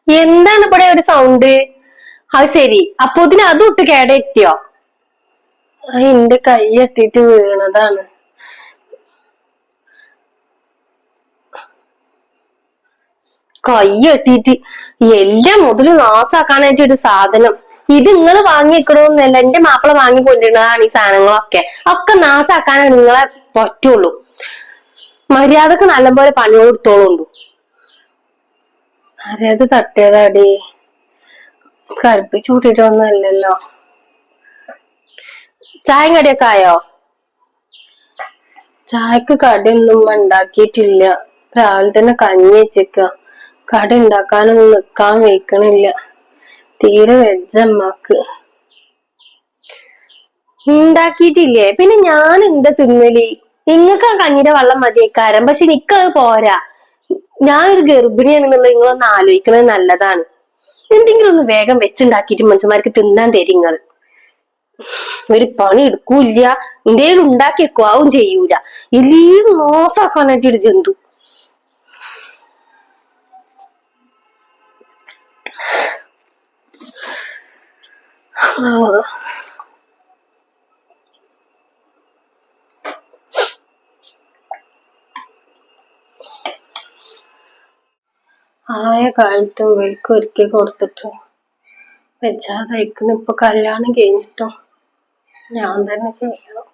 എന്താണ് ഇവിടെ ഒരു സൗണ്ട്? അത് ശരി, അപ്പോത്തിന് അതും ഇട്ട് കേടെത്തിയോ? എന്റെ കൈ എത്തിയിട്ട് വീണതാണ്. കൈ എത്തിയിട്ട് എല്ലാം മുതല് നാസാക്കാനായിട്ട് ഒരു സാധനം. ഇത് നിങ്ങള് വാങ്ങിക്കണമെന്നല്ല, എന്റെ മാപ്പിള വാങ്ങിക്കൊണ്ടിരുന്നതാണ് ഈ സാധനങ്ങളൊക്കെ. ഒക്കെ നാസാക്കാനേ നിങ്ങളെ പറ്റുള്ളൂ. മര്യാദക്ക് നല്ലപോലെ പണി കൊടുത്തോളുണ്ട്. ആരേത് തട്ടിയതാടി? കൽപ്പിച്ചു കൂട്ടിട്ടൊന്നും അല്ലല്ലോ. ചായം കടിയൊക്കെ ആയോ? ചായക്ക് കടിയൊന്നും ഉണ്ടാക്കിയിട്ടില്ല. രാവിലെ തന്നെ കഞ്ഞി വെച്ചേക്ക. കടി ഉണ്ടാക്കാനൊന്നും നിക്കാൻ വയ്ക്കണില്ല. തീരെ വെജമ്മക്ക് ഉണ്ടാക്കിയിട്ടില്ലേ? പിന്നെ ഞാൻ എന്താ തിന്നല്? നിങ്ങക്ക് ആ കഞ്ഞിയുടെ വെള്ളം മതിയേക്കാരം, പക്ഷെ എനിക്കത് പോരാ. ഞാനൊരു ഗർഭിണിയാണെന്നുള്ളത് നിങ്ങളൊന്ന് ആലോചിക്കണത് നല്ലതാണ്. എന്തെങ്കിലും ഒന്ന് വേഗം വെച്ചുണ്ടാക്കിയിട്ട് മനുഷ്യന്മാർക്ക് തിന്നാൻ തരും നിങ്ങള്. ഒരു പണി എടുക്കൂല്ല, എന്തേലും ഉണ്ടാക്കി വെക്കും, ആവും ചെയ്യൂല. എല്ലാം മോശമാക്കാനായിട്ട് ഒരു ജന്തു. ആയ കാലത്തും വെൽക്ക് ഒരുക്കി കൊടുത്തിട്ടും വെച്ചാതയക്കണം. ഇപ്പൊ കല്യാണം കഴിഞ്ഞിട്ടോ ഞാൻ തന്നെ ചെയ്യണം.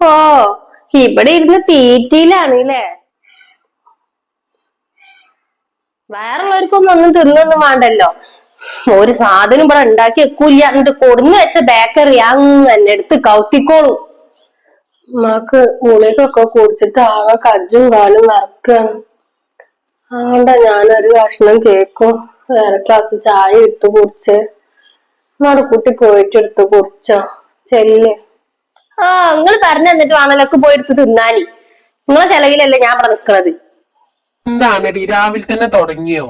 ഓ, ഇവിടെ ഇരുന്ന് തീറ്റയിലാണ് ല്ലേ? വേറുള്ളവർക്കൊന്നും ഒന്നും തിന്നൊന്നും വേണ്ടല്ലോ. ഒരു സാധനം ഇവിടെ ഉണ്ടാക്കി വെക്കൂല്ല, എന്നിട്ട് കൊടുന്ന് വെച്ച ബേക്കറി അങ്ങനെ എടുത്ത് കൗത്തിക്കോളും. ഉമ്മാക്ക് ഗുളികൊക്കെ കുടിച്ചിട്ട് ആകെ കജ്ജും കാലും വറക്കാണ്. അതുകൊണ്ടാ ഞാനൊരു കഷ്ണം കേക്കും വേറെ ക്ലാസ് ചായ എടുത്ത് കുടിച്ച്. നമ്മുടെ കുട്ടി പോയിട്ട് എടുത്ത് കുടിച്ചോ? ചെല്ല്. നിങ്ങൾ പറഞ്ഞു തന്നിട്ട് വേണമല്ലോ പോയി എടുത്ത് തിന്നാനി. നിങ്ങളെ ചെലവിലല്ലേ ഞാൻ ഇവിടെ നിക്കണത്. എന്താണ് രാവിലെ തന്നെ തുടങ്ങിയോ?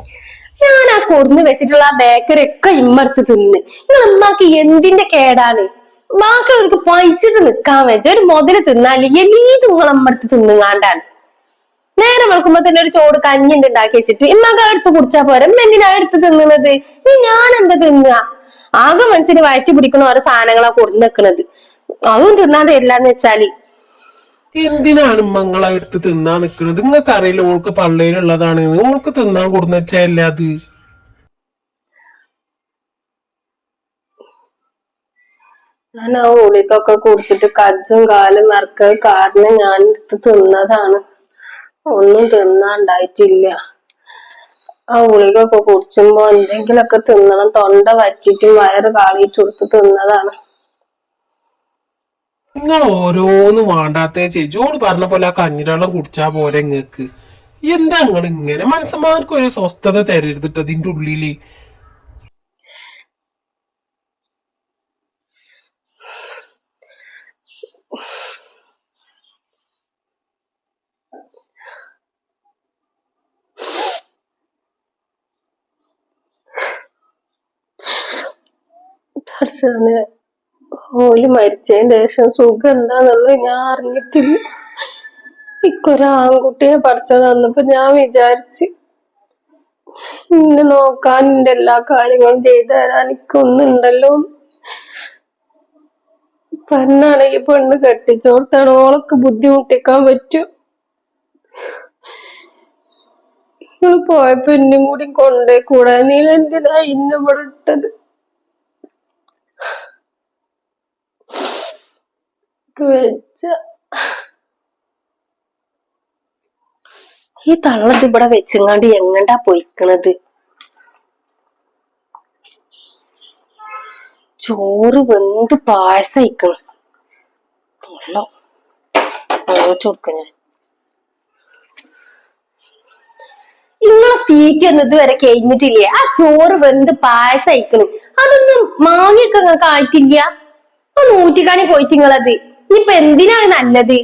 ഞാൻ ആ കൊടുന്ന് വെച്ചിട്ടുള്ള ആ ബേക്കറി ഒക്കെ ഇമ്മടുത്ത് തിന്ന്. നിങ്ങൾ ഉമ്മാക്ക് എന്തിന്റെ കേടാണ്? ബാക്കിയുള്ളവർക്ക് പഴിച്ചിട്ട് നിക്കാൻ വെച്ച ഒരു മുതല് തിന്നാല് എലീത് നിങ്ങൾ അമ്മടുത്ത് തിന്നുകാണ്ടാണ്. നേരെ വെളുക്കുമ്പോ തന്നെ ഒരു ചോട് കഞ്ഞിണ്ട് ഉണ്ടാക്കി വെച്ചിട്ട് ഇമ്മക്ക് എടുത്ത് കുടിച്ചാ പോരാ. എന്തിനാ എടുത്ത് തിന്നുന്നത്? ഞാൻ എന്താ തിന്നുക? ആകെ മനസ്സിന് വയറ്റി പിടിക്കണ ഓരോ സാധനങ്ങളാ കൊടുന്ന് വെക്കണത്. അതും തിന്നാൻ തരില്ലാന്ന് വെച്ചാല് എന്തിനാണ് മങ്ങളെ എടുത്ത് തിന്നാൻ നിക്കണത്? നിങ്ങൾക്ക് അറിയില്ല ഓൾക്ക് പള്ളയിലുള്ളതാണ്, ഓൾക്ക് തിന്നാൻ കൊടുന്ന് വെച്ചല്ലേ അത്. ഞാൻ ആ ഗുളികൊക്കെ കുടിച്ചിട്ട് കജ്ജും കാലും വറക്ക കാരണം ഞാൻ എടുത്ത് തിന്നതാണ്. ഒന്നും തിന്നാണ്ടായിട്ടില്ല. ആ ഗുളികൊക്കെ കുടിച്ചുമ്പോ എന്തെങ്കിലൊക്കെ തിന്നണം. തൊണ്ട വറ്റിട്ടും വയറ് കാളിയിട്ട് എടുത്ത് തിന്നതാണ്. നിങ്ങൾ ഓരോന്ന് വേണ്ടാത്തേ ചേച്ചോട് പറഞ്ഞ പോലെ ആ കഞ്ഞിരവെള്ളം കുടിച്ചാ പോരെ ഇങ്ങക്ക്? എന്താ നിങ്ങൾ ഇങ്ങനെ? മനസ്സന്മാർക്ക് ഒരു സ്വസ്ഥത തരരുതിട്ട് അതിന്റെ ഉള്ളില്. പക്ഷേ ഓല് മരിച്ചതിന് ശേഷം സുഖം എന്താന്നുള്ളത് ഞാൻ അറിഞ്ഞിട്ടില്ല. ഇക്കൊരു ആൺകുട്ടിയെ പഠിച്ചത് തന്നപ്പോ ഞാൻ വിചാരിച്ച് ഇന്നെ നോക്കാൻ എന്റെ എല്ലാ കാര്യങ്ങളും ചെയ്തു തരാൻ എനിക്കൊന്നുണ്ടല്ലോ. പെണ്ണാണെങ്കിൽ പെണ്ണ് കെട്ടിച്ചോർത്താണ്, ഓളൊക്കെ ബുദ്ധിമുട്ടിക്കാൻ പറ്റും. നിങ്ങൾ പോയപ്പോ ഇന്നും കൂടി കൊണ്ടേ കൂടാ? നീ എന്തിനാ ഇന്നെ ഇവിടെ ഇട്ടത്? വെച്ച ഈ തള്ളത് ഇവിടെ വെച്ചങ്ങാണ്ട് എങ്ങണ്ടാ പൊയ്ക്കണത്? ചോറ് വെന്ത് പായസയിക്കണം. കൊടുക്ക ഞാൻ. നിങ്ങളെ തീറ്റ ഒന്നും ഇതുവരെ കഴിഞ്ഞിട്ടില്ലേ? ആ ചോറ് വെന്ത് പായസം അയക്കണം. അതൊന്നും മാങ്ങിയൊക്കെ നിങ്ങൾക്ക് ആയിട്ടില്ല. ഒന്ന് ഊറ്റിക്കാണി പോയിട്ട് നിങ്ങളത് ഇനിയിപ്പൊ എന്തിനാ നല്ലത്?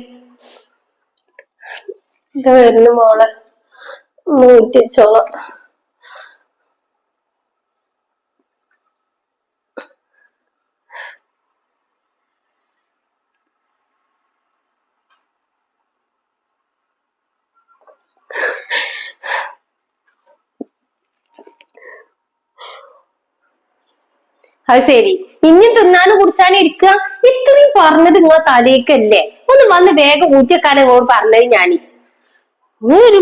ഇത് വരുന്നു മോളെ, മൂറ്റിച്ചോളാം. അത് ശരി, ഇനി തിന്നാനും കുടിച്ചാനും ഇരിക്കുക. ഇത്രയും പറഞ്ഞത് നിങ്ങളെ തലേക്കല്ലേ? ഒന്ന് വന്ന് വേഗം ഊറ്റിയക്കാലം നിങ്ങളോട് പറഞ്ഞത് ഞാന്. ഒരു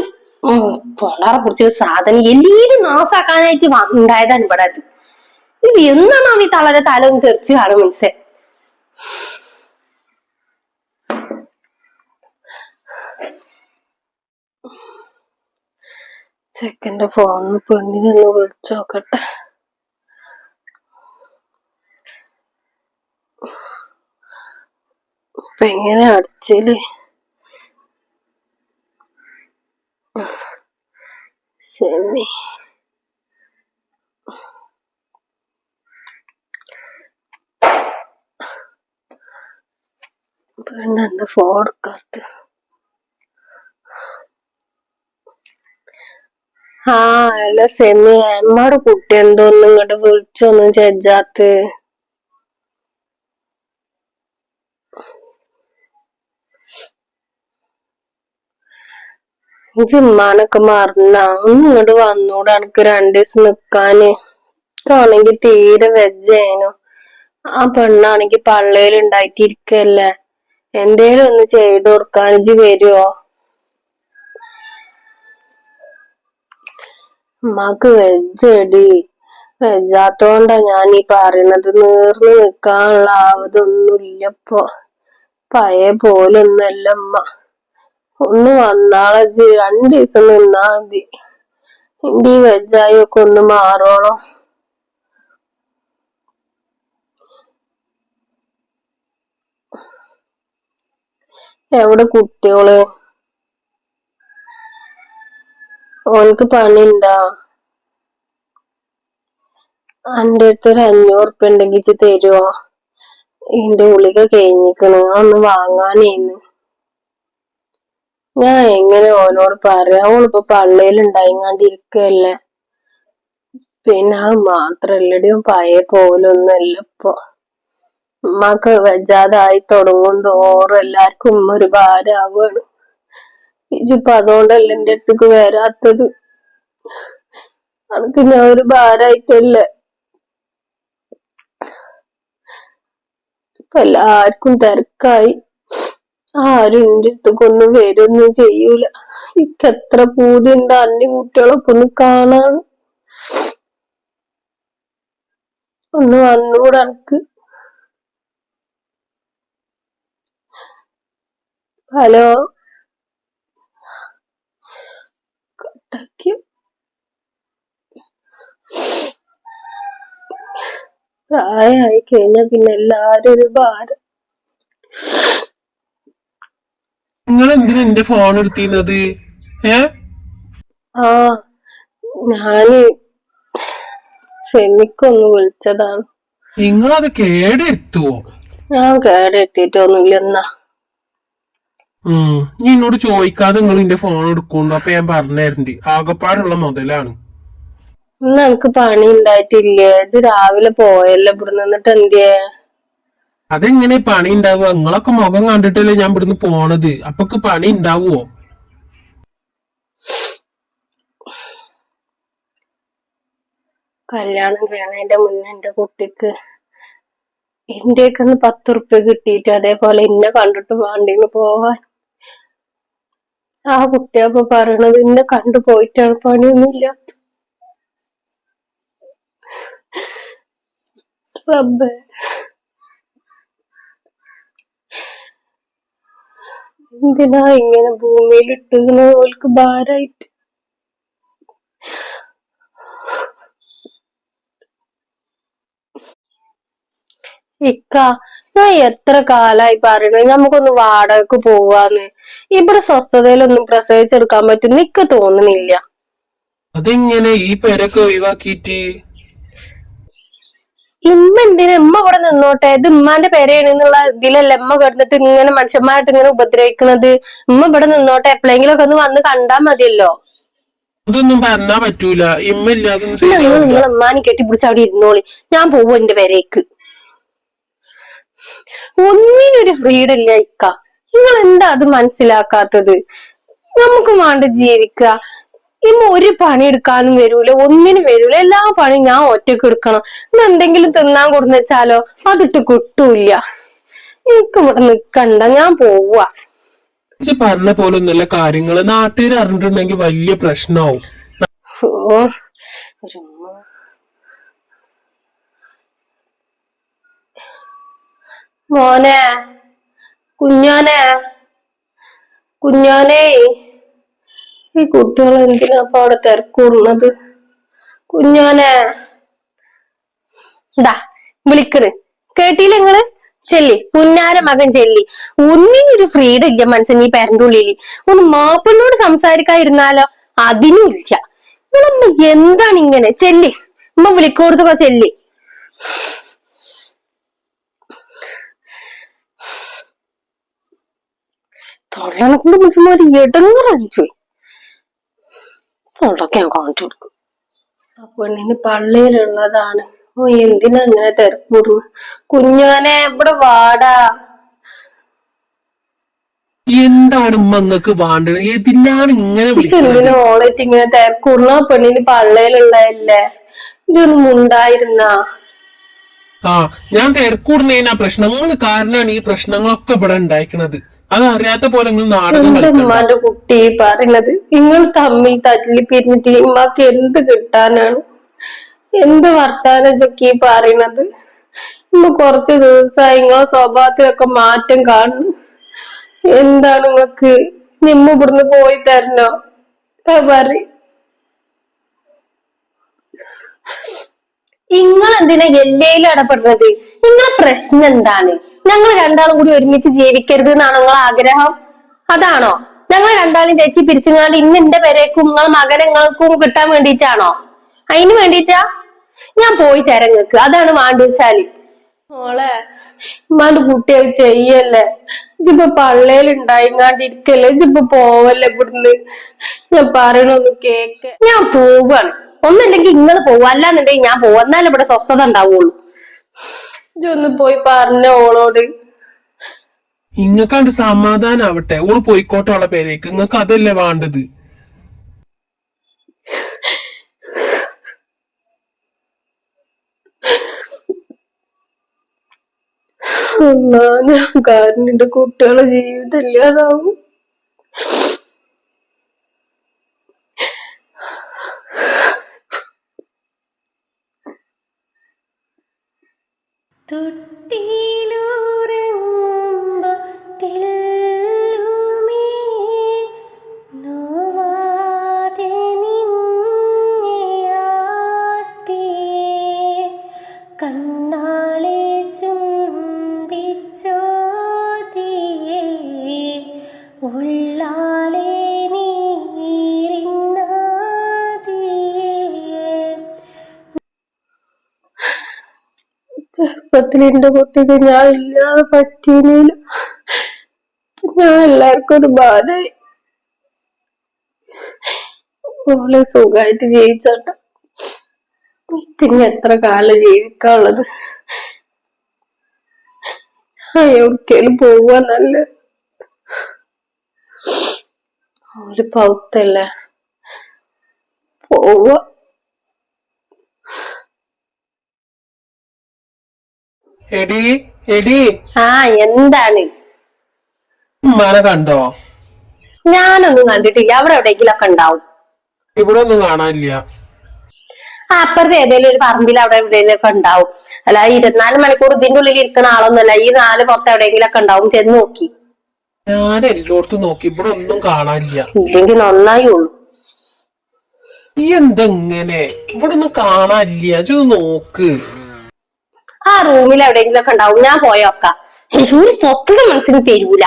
പൊളാറെ കുറിച്ചൊരു സാധനം എല്ലാം നാസാക്കാനായിട്ട് ഉണ്ടായതാണ് ഇവിടെ. അത് ഇത് എന്നാണ് ഈ തളരെ തല ഒന്ന് തെറിച്ച് കാണും മനസ്സേ. ചെക്കന്റെ ഫോണിന് പെണ്ണിനൊന്ന് വിളിച്ചു നോക്കട്ടെ. ഇപ്പൊ എങ്ങനെ അടിച്ചില്? ശരി, പെണ്ണെന്താ ഫോൺ എടുക്കാത്ത? അല്ല സെമി, അമ്മയുടെ കുട്ടി എന്തോന്നും ഇങ്ങോട്ട് വിളിച്ചൊന്നും ചെജാത്ത്. ജിമ്മാനൊക്കെ മറന്ന ഒന്ന് ഇങ്ങോട്ട് വന്നൂടെ? എനിക്ക് 2 ദിവസം നിക്കാന്. ആണെങ്കി തീരെ വെജേനു. ആ പെണ്ണാണെങ്കി പള്ളേൽ ഉണ്ടായിട്ടിരിക്കല്ലേ. എന്തേലും ഒന്ന് ചെയ്തു കൊടുക്കാൻ ഇജ്ജ് വരുവോ? ഉമ്മാക്ക് വെജടി. വെജാത്തോണ്ടാ ഞാൻ ഈ പറയണത്. നീർന്ന് നിക്കാനുള്ള ആവതൊന്നും ഇല്ലപ്പൊ. പഴയ പോലൊന്നല്ല ഉമ്മ. ഒന്ന് വന്നാളെ 2 ദിവസം നിന്നാ മതി. എന്റെ ഈ വെജായൊക്കെ ഒന്ന് മാറോളോ. എവിടെ കുട്ടിയോള്? ഓനക്ക് പണിണ്ടാ? എന്റെ അടുത്ത് ഒരു 500 ഉറുപ്പ്യ ഉണ്ടെങ്കിൽ ഇജ്ജ് തരുവോ? എന്റെ ഗുളിക കഴിഞ്ഞിക്കണ്, ഒന്ന് വാങ്ങാനേന്ന്. ഞാൻ എങ്ങനെ ഓനോട് പറയാ? ഓളിപ്പോ പള്ളയിൽ ഉണ്ടായിങ്ങാണ്ടിരിക്കല്ലേ. പിന്നെ അത് മാത്രല്ലടി, പഴയ പോലൊന്നല്ല ഇപ്പൊ. ഉമ്മക്ക് വെജാതായി തുടങ്ങും തോറും എല്ലാവർക്കും ഉമ്മ ഒരു ഭാരാവാണ്. ഇജ്ജിപ്പൊ അതുകൊണ്ടല്ല എന്റെ അടുത്തേക്ക് വരാത്തത്. അനക്ക് ഞാൻ ഒരു ഭാരായിട്ടല്ലേ. ഇപ്പൊ എല്ലാവർക്കും തിരക്കായി. ആരും എന്റെ അടുത്തേക്കൊന്നും വരുമൊന്നും ചെയ്യൂല. എനിക്ക് എത്ര പൂതിയുണ്ട് അന്യ കുട്ടികളൊക്കെ ഒന്ന് കാണാൻ. ഒന്ന് വന്നൂടെ അനക്ക്? ഹലോ, കട്ടാക്കി. പ്രായമായി കഴിഞ്ഞാ പിന്നെ എല്ലാരും ഒരു ഭാരം. നിങ്ങൾ എന്തിനാ എന്റെ ഫോൺ എടുത്തിരുന്നത്? ഞാന് സെമിക്കൊന്ന് വിളിച്ചതാണ്. നിങ്ങളത് കേടെടുത്തുവോ? ഞാൻ കേടെത്തിട്ടൊന്നുമില്ല. എന്നാ നീ എന്നോട് ചോദിക്കാതെ നിങ്ങൾ എന്റെ ഫോൺ എടുക്കുന്നുണ്ടോ? അപ്പൊ ഞാൻ പറഞ്ഞുതരണ്ട്. ആകപ്പാടുള്ള മുതലാണ്. ഇന്ന് എനിക്ക് പണി ഉണ്ടായിട്ടില്ലേ? ഇത് രാവിലെ പോയല്ലോ ഇവിടെ നിന്നിട്ട് എന്തിയേ? അതെങ്ങനെ പണി ഉണ്ടാവുക? നിങ്ങളൊക്കെ മുഖം കണ്ടിട്ടല്ലേ ഞാൻ ഇവിടുന്ന് പോണത്. അപ്പൊക്ക് പണി ഉണ്ടാവുമോ? കല്യാണം കഴിയണതിന്റെ മുന്നേ എന്റെ കുട്ടിക്ക് ഇന്ത്യക്ക് 10 ഉറുപ്പ്യ കിട്ടിയിട്ട് അതേപോലെ എന്നെ കണ്ടിട്ട് വേണ്ടിന്ന് പോവാൻ. ആ കുട്ടിയപ്പൊ പറയണത് എന്നെ കണ്ടു പോയിട്ടാണ് പണിയൊന്നും ഇല്ലാത്ത. റബ്ബേ, എന്തിനാ ഇങ്ങനെ ഭൂമിയിൽ ഇട്ടുകണ ഓൾക്ക് ഭാരായിട്ട്? ഇക്ക, ഞാൻ എത്ര കാലായി പറയണത് നമുക്കൊന്ന് വാടകക്ക് പോവാന്ന്. ഇവിടെ സ്വസ്ഥതയിലൊന്നും പ്രസവിച്ചെടുക്കാൻ പറ്റും നിക്ക് തോന്നുന്നില്ല. അതെങ്ങനെ ഈ പേരൊക്കെ ഒഴിവാക്കിയിട്ട്? ഇമ്മ എന്തിനാ ഇമ്മ ഇവിടെ നിന്നോട്ടെ, ഇത് ഉമ്മാന്റെ പേരെയാണ് എന്നുള്ള ഇതിലല്ല ഇമ്മ കിടന്നിട്ട് ഇങ്ങനെ മനുഷ്യന്മാരായിട്ട് ഇങ്ങനെ ഉപദ്രവിക്കണത്. ഇമ്മ ഇവിടെ നിന്നോട്ടെ, എപ്പോഴെങ്കിലും ഒക്കെ ഒന്ന് വന്ന് കണ്ടാ മതിയല്ലോ. അതൊന്നും പറഞ്ഞാ പറ്റൂല, ഇമ്മ ഇല്ലാതൊന്നും നിങ്ങൾ ശരിയാവൂല. നിങ്ങളെ ഉമ്മാനെ കെട്ടിപ്പിടിച്ച് അവിടെ ഇരുന്നോളി, ഞാൻ പോവും എന്റെ പേരേക്ക്. ഒന്നിനൊരു ഫ്രീഡം ഇല്ല ഇക്ക, നിങ്ങൾ എന്താ അത് മനസ്സിലാക്കാത്തത്? നമുക്ക് വേണ്ട ജീവിക്ക. ഇമ്മ ഒരു പണി എടുക്കാനും വരൂല, ഒന്നിനും വരൂല, എല്ലാ പണിയും ഞാൻ ഒറ്റക്ക് എടുക്കണം. ഇന്ന് എന്തെങ്കിലും തിന്നാൻ കൊടുന്ന് വെച്ചാലോ അതിട്ട് കിട്ടൂല. എനിക്ക് ഇവിടെ നിക്കണ്ട, ഞാൻ പോവാ. ഇജ്ജ് പറഞ്ഞ പോലൊന്നുമല്ല കാര്യങ്ങള്, നാട്ടുകാർ അറിഞ്ഞിട്ടുണ്ടെങ്കിൽ വലിയ പ്രശ്നമാവും. ഓ ഒരു മോനെ, കുഞ്ഞോനെ, കുഞ്ഞോനെ, ഈ കുട്ടികൾ എന്തിനാ അവിടെ തിരക്കൂടുന്നത്? കുഞ്ഞോനെ, ഇതാ വിളിക്കണ്, കേട്ടില്ല നിങ്ങള്? ചെല്ലി, പുന്നാര മകൻ ചെല്ലി. ഒന്നിനൊരു ഫ്രീഡം ഇല്ല മനസ്സിന് ഈ പേരന്റെ ഉള്ളില്. ഒന്ന് മാപ്പിളിനോട് സംസാരിക്കാതിരുന്നാലോ അതിനും ഇല്ല. നിങ്ങളമ്മ എന്താണ് ഇങ്ങനെ? ചെല്ലി, ഉമ്മ വിളിക്കോടുത്തുക, ചെല്ലി. തൊള്ളനെ കൊണ്ട് മനുഷ്യന്മാര് ഇടങ്ങറണിച്ചു. തൊള്ളൊക്കെ ഞാൻ കാണിച്ചു കൊടുക്കും. ആ പെണ്ണിന് പള്ളിയിലുള്ളതാണ്. ഓ എന്തിനാ ഇങ്ങനെ തിരക്കൂടുന്നു? കുഞ്ഞോനെ ഇവിടെ വാടാ. എന്താണ് ഉമ്മ ഇങ്ങക്ക് വേണ്ടത്? എന്തിനാണ് ഇങ്ങനെ വിളിക്കുന്നത്? എന്തിനാ ഓളേറ്റ് ഇങ്ങനെ തിരക്കൂടുന്നു? ആ പെണ്ണിന് പള്ളിയിലുള്ളതല്ലേ, ഇതൊന്നും ഉണ്ടായിരുന്ന. ആ, ഞാൻ തിരക്കൂടുന്നതിനാ പ്രശ്നങ്ങൾ കാരണമാണ് ഈ പ്രശ്നങ്ങളൊക്കെ ഇവിടെ ഉണ്ടായിക്കണത്. അത് അറിയാത്ത പോലെ നിങ്ങൾ നാടകം എന്റെ കളിക്കണ്ട. ഉമ്മാന്റെ കുട്ടി പറയണത്, നിങ്ങൾ തമ്മിൽ തല്ലി പിരിഞ്ഞിട്ട് ഉമ്മാക്ക് എന്ത് കിട്ടാനാണ്? എന്ത് വർത്താനം ചൊക്കി പറയണത്? ഇന്ന് കുറച്ച് ദിവസമായി നിങ്ങളെ സ്വഭാവത്തിലൊക്കെ മാറ്റം കാണുന്നു. എന്താണ് നിങ്ങക്ക്? നിമ്മ ഇവിടുന്ന് പോയി തരണോ? പറ. നിങ്ങൾ എന്തിനാ എല്ലേലും ഇടപെടുന്നത്? നിങ്ങളെ പ്രശ്നം എന്താണ്? ഞങ്ങൾ രണ്ടാളും കൂടി ഒരുമിച്ച് ജീവിക്കരുത് എന്നാണോ നിങ്ങളെ ആഗ്രഹം? അതാണോ? ഞങ്ങൾ രണ്ടാളും തെറ്റി പിരിച്ചുങ്ങാണ്ട് ഇന്ന് എന്റെ പേരേക്കും നിങ്ങളെ മകനെ നിങ്ങൾക്കും കിട്ടാൻ വേണ്ടിയിട്ടാണോ? അതിന് വേണ്ടിയിട്ടാ ഞാൻ പോയി തരാം നിങ്ങക്ക്. അതാണ് വേണ്ടി വെച്ചാല്. മോളെ, ഉമ്മാന്റെ കുട്ടി അത് ചെയ്യല്ലേ. ഇജിപ്പോ പള്ളേൽ ഉണ്ടായിങ്ങാണ്ടിരിക്കല്ലേ, ഇജിപ്പോ പോവല്ലേ ഇവിടുന്ന്. ഞാൻ പറയണൊന്ന് കേക്ക്. ഞാൻ പോവാണ്. ഒന്നല്ലെങ്കിൽ നിങ്ങൾ പോവാ, അല്ലാന്നുണ്ടെങ്കിൽ ഞാൻ പോവാ. എന്നാലും ഇവിടെ സ്വസ്ഥത ഉണ്ടാവുള്ളൂ. ഇജൊന്ന് പോയി പറഞ്ഞ ഓളോട്. ഇങ്ങക്കാണ്ട് സമാധാനാവട്ടെ, ഓള് പോയിക്കോട്ടെ അവളെ പേരേക്ക്. ഇങ്ങക്ക് അതല്ലേ വേണ്ടത്? ഞാൻ കാരണം എന്റെ കുട്ടികളെ ജീവിതം ഇല്ലാതാവും. തൊട്ടിയിലൂറങ്ങുമ്പോ തെല്ലുമേ നോവാതെ നിന്നെയാട്ടി കണ്ണാലെ ചുംബിച്ചോതിയേ ഉള്ളാലെ നീരിന്നാതിയേ. ചെറുപ്പത്തിൽ എന്റെ കുട്ടിക്ക് ഞാൻ ഇല്ലാതെ പറ്റീനില്ല. ഞാൻ എല്ലാവർക്കും ഒരു ബാധയായി. ഓളെ സുഖമായിട്ട് ജീവിച്ചോട്ടെ. പിന്നെ എത്ര കാലം ജീവിക്കാനുള്ളത്? എവിടേക്കേലും പോവാ നല്ല. ഒരു പൗത്തല്ലേ, പോവാ. എടി എടി, ആ എന്താണ്? ഉമ്മാനെ കണ്ടോ? ഞാനൊന്നും കണ്ടിട്ടില്ല. അവിടെ എവിടെയെങ്കിലും ഒക്കെ ഉണ്ടാവും. ഇവിടെ ഒന്നും കാണാനില്ല. ആ അപ്പുറത്തെ ഏതെങ്കിലും ഒരു പറമ്പിൽ അവിടെ എവിടെയെങ്കിലും ഒക്കെ ഉണ്ടാവും. അല്ല 24 മണിക്കൂർ ഇതിന്റെ ഉള്ളിൽ ഇരിക്കുന്ന ആളൊന്നുമല്ല. ഈ 4 പുറത്ത് എവിടെയെങ്കിലും ഒക്കെ ഉണ്ടാവും. ചെന്ന് നോക്കി. ഞാൻ എല്ലായിടത്തും നോക്കി, ഇവിടെ ഒന്നും കാണാനില്ല. ഇല്ലെങ്കിൽ നന്നായി ഉള്ളൂ. ഈ എന്തെങ്ങനെ ഇവിടെ ഒന്നും കാണാനില്ല? ഇജ്ജ് നോക്ക്. ആ റൂമിൽ എവിടെയെങ്കിലും ഒക്കെ ഉണ്ടാവും. ഞാൻ പോയോക്കാം. ഒരു സ്വസ്ഥത മനസ്സിന് തരൂല.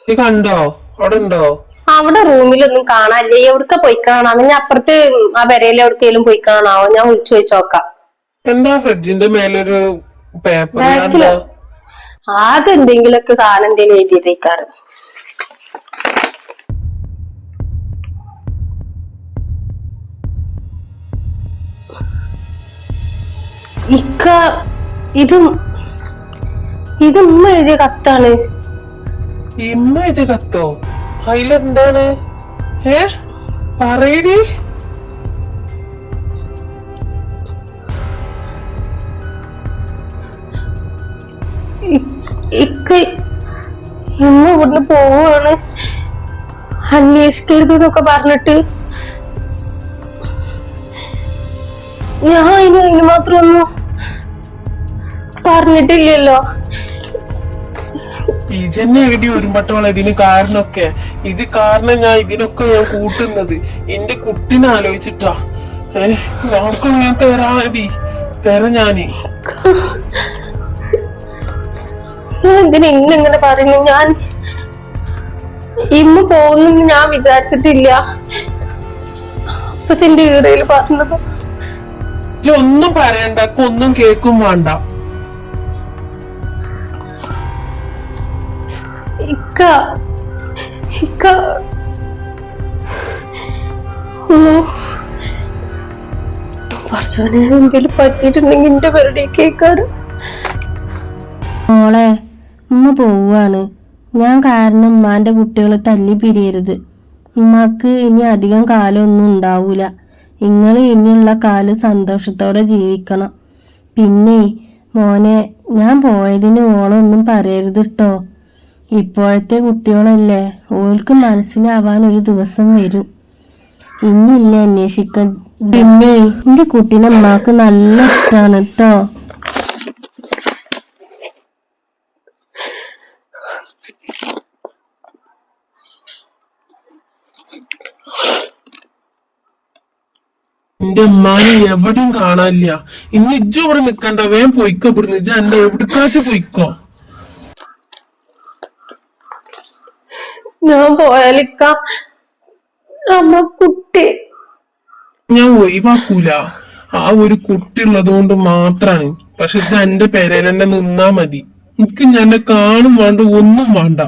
നീ കണ്ടോ? അവിടെ ഉണ്ടോ? അവിടെ റൂമിലൊന്നും കാണാനില്ല. എവിടക്ക പോയി കാണാം? ഞാൻ അപ്പുറത്ത് ആ പെരയിൽ എവിടേക്കെങ്കിലും പോയി കാണാവോ? ഞാൻ വിളിച്ചു ചോദിച്ചോക്കാം. എന്താ ഫ്രിഡ്ജിന്റെ മേലൊരു പേപ്പർ ബാക്കില് അതെന്തെങ്കിലൊക്കെ സാധനം എന്തെങ്കിലും എഴുതിയേക്കാറ്. ഇക്ക ഇത് ഉമ്മ എഴുതിയ കത്താണ്. ഇമ്മ ഇത് കത്തോ? അതിലെന്താണ്? പറയടി. ഇക്ക ഇന്ന് ഇവിടുന്ന് പോവാണ്, അന്വേഷിക്കരുത് എന്നൊക്കെ പറഞ്ഞിട്ട്. ഞാൻ അതിന് മാത്രമൊന്നും പറഞ്ഞിട്ടില്ലല്ലോ. ഇജന്നെ എഴുതി ഒരുമ്പട്ടോളെ ഇതിന് കാരണമൊക്കെ. കാരണം ഞാൻ ഇതിനൊക്കെ ഞാൻ കൂട്ടുന്നത് എന്റെ കുട്ടിനെ ആലോചിച്ചിട്ടാ. നമുക്ക് ഞാൻ തരാതി ഞാന്. എന്തിനാ ഇന്നിങ്ങനെ പറഞ്ഞു? ഞാൻ ഇന്ന് പോകുന്നു ഞാൻ വിചാരിച്ചിട്ടില്ല. അപ്പത്തിന്റെ ഈറയിൽ പറഞ്ഞത്. ഒന്നും പറയണ്ട, ഒന്നും കേക്കും വേണ്ട. പറച്ചോനെ എന്തെങ്കിലും പറ്റിയിട്ടുണ്ടെങ്കിൽ എന്റെ പേരുടെ കേക്കാറ്. മോളെ, ഉമ്മ പോവാണ്. ഞാൻ കാരണം ഉമ്മാന്റെ കുട്ടികളെ തല്ലി പിരിയരുത്. ഉമ്മക്ക് ഇനി അധികം കാലമൊന്നും ഉണ്ടാവൂല. നിങ്ങൾ ഇനിയുള്ള കാലം സന്തോഷത്തോടെ ജീവിക്കണം. പിന്നെ മോനെ, ഞാൻ പോയതിന് ഓളൊന്നും പറയരുത് ട്ടോ. ഇപ്പോഴത്തെ കുട്ടികളല്ലേ, ഓൾക്ക് മനസ്സിലാവാൻ ഒരു ദിവസം വരും. ഇനി എന്നെ അന്വേഷിക്ക. പിന്നെ എന്റെ കുട്ടീനെ ഉമ്മാക്ക് നല്ല ഇഷ്ടാണ് ട്ടോ. എന്റെ ഉമ്മാനെ എവിടെയും കാണാനില്ല. ഇന്ന് ഇജ്ജ് ഇവിടെ നിക്കണ്ട, വേഗം പൊയ്ക്കോ. ഇവിടുന്ന് ഇജ്ജ് എന്റെ എവിടേക്കാച്ച് പൊയ്ക്കോ. ഞാൻ പോയാലിക്ക നമ്മ കുട്ടി ഞാൻ ഒഴിവാക്കൂല. ആ ഒരു കുട്ടി ഉള്ളത് കൊണ്ട് മാത്രാണ്. പക്ഷെ ഇജ്ജ് എന്റെ പേരേൽ തന്നെ നിന്നാ മതി. എനിക്ക് ഞാൻ കാണും വേണ്ട, ഒന്നും വേണ്ട.